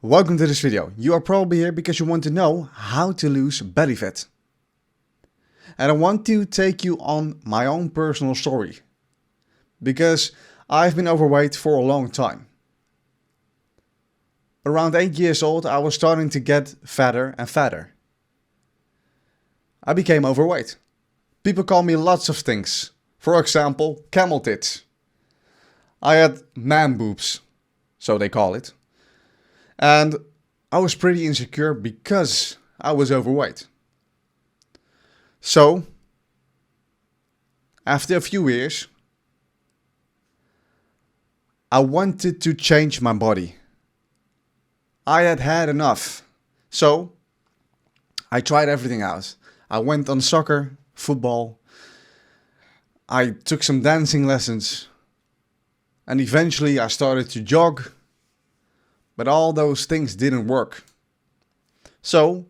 Welcome to this video. You are probably here because you want to know how to lose belly fat. And I want to take you on my own personal story. Because I've been overweight for a long time. Around 8 years old, I was starting to get fatter and fatter. I became overweight. People call me lots of things. For example, camel tits. I had man boobs, so they call it. And I was pretty insecure because I was overweight. So, after a few years, I wanted to change my body. I had had enough. So, I tried everything out. I went on soccer, football. I took some dancing lessons. And eventually I started to jog. But all those things didn't work. So,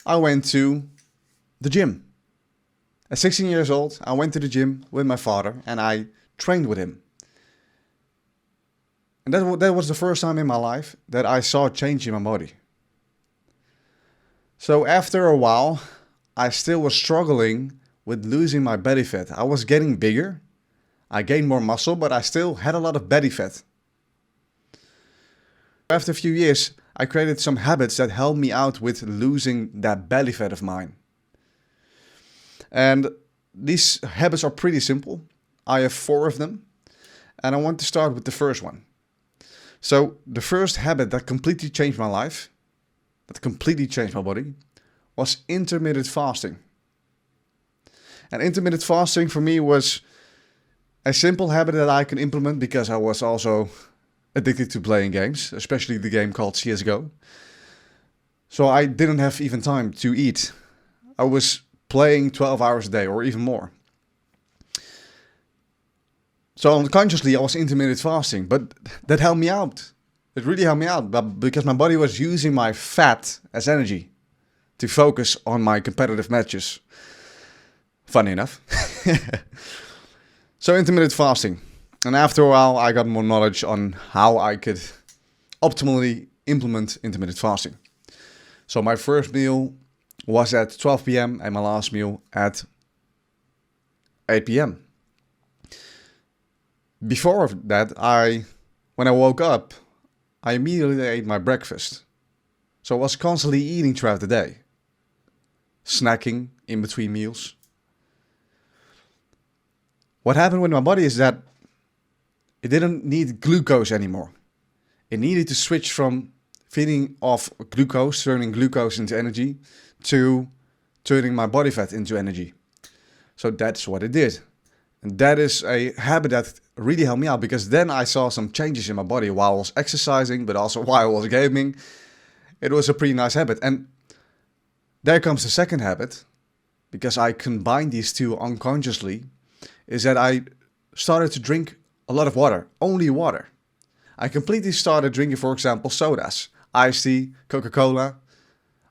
I went to the gym. At 16 years old, I went to the gym with my father and I trained with him. And that was the first time in my life that I saw a change in my body. So after a while, I still was struggling with losing my belly fat. I was getting bigger. I gained more muscle, but I still had a lot of belly fat. After a few years, I created some habits that helped me out with losing that belly fat of mine. And these habits are pretty simple. I have 4 of them. And I want to start with the first one. So the first habit that completely changed my life, that completely changed my body, was intermittent fasting. And intermittent fasting for me was a simple habit that I can implement because I was also addicted to playing games, especially the game called CSGO. So I didn't have even time to eat. I was playing 12 hours a day or even more. So unconsciously I was intermittent fasting, but that helped me out. It really helped me out because my body was using my fat as energy to focus on my competitive matches. Funny enough. So intermittent fasting. And after a while I got more knowledge on how I could optimally implement intermittent fasting. So my first meal was at 12 p.m. and my last meal at 8 p.m. Before that, when I woke up, I immediately ate my breakfast. So I was constantly eating throughout the day. Snacking in between meals. What happened with my body is that it didn't need glucose anymore. It needed to switch from feeding off glucose, turning glucose into energy, to turning my body fat into energy. So that's what it did. And that is a habit that really helped me out because then I saw some changes in my body while I was exercising, but also while I was gaming. It was a pretty nice habit. And there comes the second habit, because I combined these two unconsciously, is that I started to drink a lot of water, only water. I completely started drinking, for example, sodas, iced tea, Coca-Cola.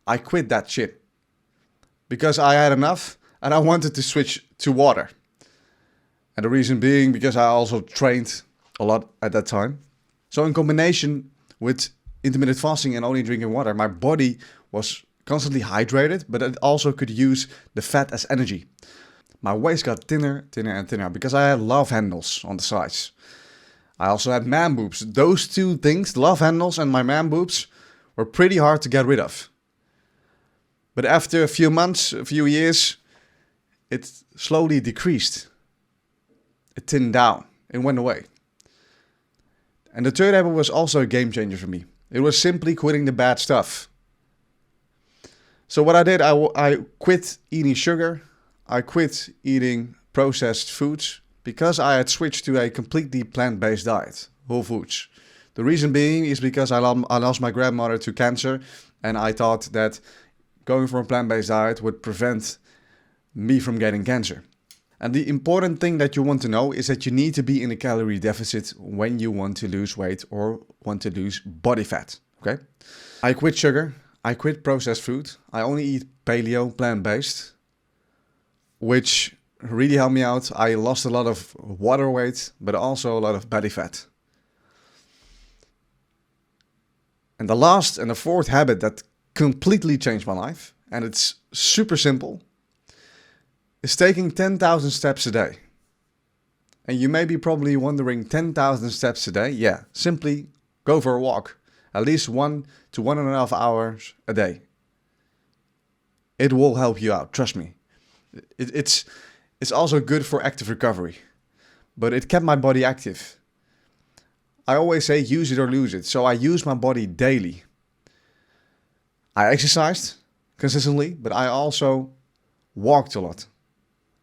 I quit that shit because I had enough and I wanted to switch to water. And the reason being because I also trained a lot at that time. So in combination with intermittent fasting and only drinking water, my body was constantly hydrated, but it also could use the fat as energy. My waist got thinner, thinner and thinner because I had love handles on the sides. I also had man boobs. Those two things, love handles and my man boobs, were pretty hard to get rid of. But after a few months, a few years, it slowly decreased. It thinned down. It went away. And the third habit was also a game changer for me. It was simply quitting the bad stuff. So what I did, I quit eating sugar. I quit eating processed foods because I had switched to a completely plant-based diet, whole foods. The reason being is because I lost my grandmother to cancer and I thought that going for a plant-based diet would prevent me from getting cancer. And the important thing that you want to know is that you need to be in a calorie deficit when you want to lose weight or want to lose body fat, okay? I quit sugar, I quit processed food, I only eat paleo, plant-based, which really helped me out. I lost a lot of water weight, but also a lot of belly fat. And the last and the fourth habit that completely changed my life, and it's super simple, is taking 10,000 steps a day. And you may be probably wondering, 10,000 steps a day? Yeah, simply go for a walk, at least 1 to 1.5 hours a day. It will help you out, trust me. It's also good for active recovery, but it kept my body active. I always say use it or lose it, so I use my body daily. I exercised consistently, but I also walked a lot.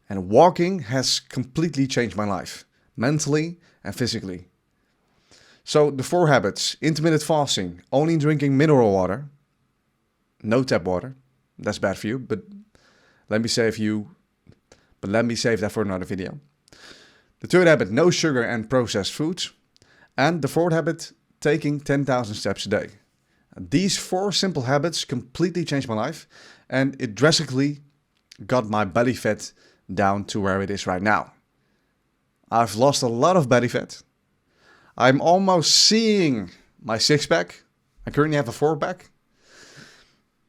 And walking has completely changed my life, mentally and physically. So the 4 habits: intermittent fasting, only drinking mineral water, no tap water. That's bad for you, but let me save that for another video. The 3rd habit, no sugar and processed foods. And the 4th habit, taking 10,000 steps a day. These 4 simple habits completely changed my life, and it drastically got my belly fat down to where it is right now. I've lost a lot of belly fat. I'm almost seeing my 6-pack. I currently have a 4-pack.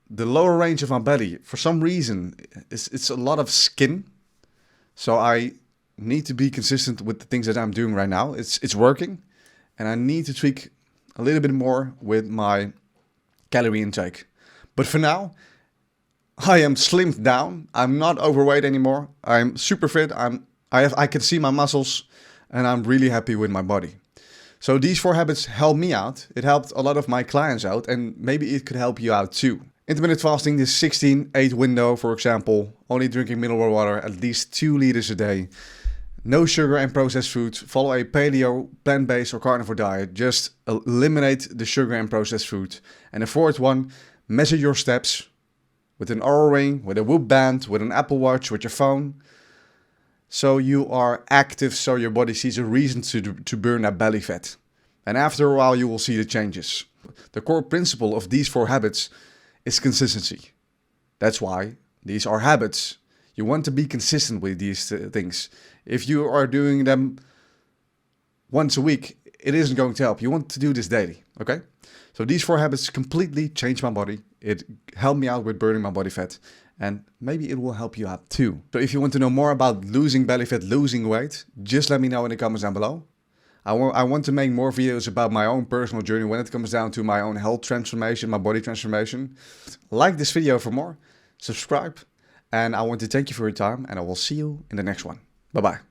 The lower range of my belly, for some reason, it's a lot of skin. So I need to be consistent with the things that I'm doing right now. It's working. And I need to tweak a little bit more with my calorie intake. But for now, I am slimmed down. I'm not overweight anymore. I'm super fit. I can see my muscles, and I'm really happy with my body. So these 4 habits helped me out. It helped a lot of my clients out, and maybe it could help you out too. Intermittent fasting, this 16-8 window, for example. Only drinking mineral water, at least 2 liters a day. No sugar and processed foods. Follow a paleo, plant-based or carnivore diet. Just eliminate the sugar and processed food. And the 4th one, measure your steps with an Oura Ring, with a Whoop band, with an Apple Watch, with your phone. So you are active, so your body sees a reason to burn that belly fat. And after a while, you will see the changes. The core principle of these 4 habits is consistency. That's why these are habits. You want to be consistent with these things. If you are doing them once a week, it isn't going to help. You want to do this daily, okay? So these 4 habits completely changed my body. It helped me out with burning my body fat. And maybe it will help you out too. So if you want to know more about losing belly fat, losing weight, just let me know in the comments down below. I want to make more videos about my own personal journey when it comes down to my own health transformation, my body transformation. Like this video for more, subscribe. And I want to thank you for your time, and I will see you in the next one. Bye-bye.